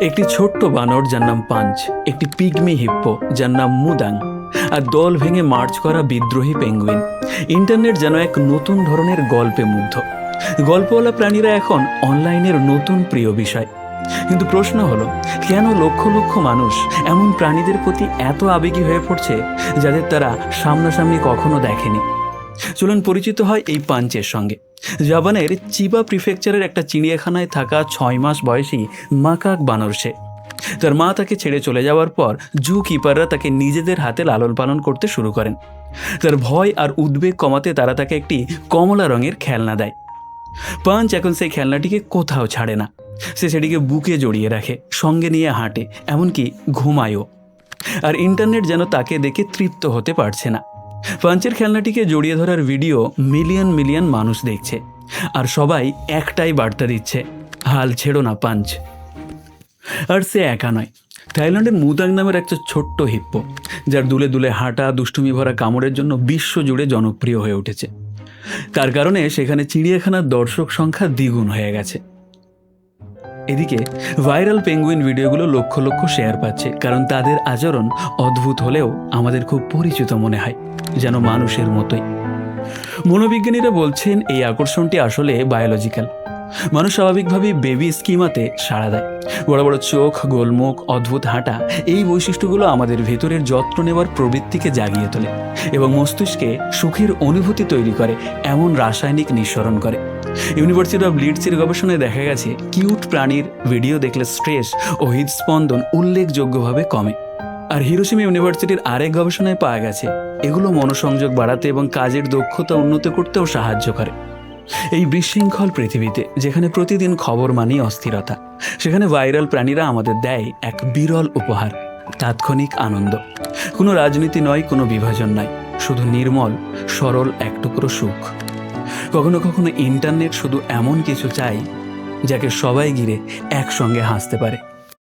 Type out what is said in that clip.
একটি ছোট্ট বানর যার নাম পাঞ্চ, একটি পিগমি হিপ্পো যার নাম মুদাং, আর দল ভেঙে মার্চ করা বিদ্রোহী পেঙ্গুইন। ইন্টারনেট যেন এক নতুন ধরনের গল্পে মুগ্ধ। গল্পওয়ালা প্রাণীরা এখন অনলাইনের নতুন প্রিয় বিষয়। কিন্তু প্রশ্ন হলো, কেন লক্ষ লক্ষ মানুষ এমন প্রাণীদের প্রতি এত আবেগী হয়ে পড়ছে যাদের তারা সামনাসামনি কখনো দেখেনি? চলুন পরিচিত হয় এই পাঞ্চের সঙ্গে। জাপানের চিবা প্রিফেকচারের একটা চিড়িয়াখানায় থাকা 6 মাস বয়সী মাকাক বানর সে। তার মা তাকে ছেড়ে চলে যাওয়ার পর জু কিপাররা তাকে নিজেদের হাতে লালন পালন করতে শুরু করেন। তার ভয় আর উদ্বেগ কমাতে তারা তাকে একটি কমলা রঙের খেলনা দেয়। পাঞ্চ এখন সেই খেলনাটিকে কোথাও ছাড়ে না। সে সেটিকে বুকে জড়িয়ে রাখে, সঙ্গে নিয়ে হাঁটে, এমনকি ঘুমায়ও। আর ইন্টারনেট যেন তাকে দেখে তৃপ্ত হতে পারছে না। পাঞ্চের খেলনাটিকে জড়িয়ে ধরার ভিডিও মিলিয়ন মিলিয়ন মানুষ দেখছে, আর সবাই একটাই বার্তা দিচ্ছে, হাল ছেড়ো না পাঞ্চ। আর সে একা নয়। থাইল্যান্ডের মুদাং নামের একটা ছোট্ট হিপ্পো, যার দুলে দুলে হাঁটা, দুষ্টুমি ভরা কামড়ের জন্য বিশ্বজুড়ে জনপ্রিয় হয়ে উঠেছে। তার কারণে সেখানে চিড়িয়াখানার দর্শক সংখ্যা দ্বিগুণ হয়ে গেছে। এদিকে ভাইরাল পেঙ্গুইন ভিডিওগুলো লক্ষ লক্ষ শেয়ার পাচ্ছে, কারণ তাদের আচরণ অদ্ভুত হলেও আমাদের খুব পরিচিত মনে হয়, যেন মানুষের মতোই। মনোবিজ্ঞানীরা বলছেন এই আকর্ষণটি আসলে বায়োলজিক্যাল। মানুষ স্বাভাবিকভাবেই বেবি স্কিমাতে সাড়া দেয়। বড় বড় চোখ, গোলমুখ, অদ্ভুত হাঁটা, এই বৈশিষ্ট্যগুলো আমাদের ভেতরের যত্ন নেওয়ার প্রবৃত্তিকে জাগিয়ে তোলে এবং মস্তিষ্কে সুখের অনুভূতি তৈরি করে এমন রাসায়নিক নিঃসরণ করে। ইউনিভার্সিটি অফ লিডসের গবেষণায় দেখা গেছে, কিউট প্রাণীর ভিডিও দেখলে স্ট্রেস ও হৃদস্পন্দন উল্লেখযোগ্যভাবে কমে। আর হিরোশিমা ইউনিভার্সিটির আরেক গবেষণায় পাওয়া গেছে, এগুলো মনোসংযোগ বাড়াতে এবং কাজের দক্ষতা উন্নত করতেও সাহায্য করে। এই বিশৃঙ্খল পৃথিবীতে, যেখানে প্রতিদিন খবর মানেই অস্থিরতা, সেখানে ভাইরাল প্রাণীরা আমাদের দেয় এক বিরল উপহার, তাৎক্ষণিক আনন্দ। কোনো রাজনীতি নয়, কোনো বিভাজন নয়, শুধু নির্মল সরল এক টুকরো সুখ। কখনো কখনো ইন্টারনেট শুধু এমন কিছু চাই যাকে সবাই ঘিরে একসঙ্গে হাসতে পারে।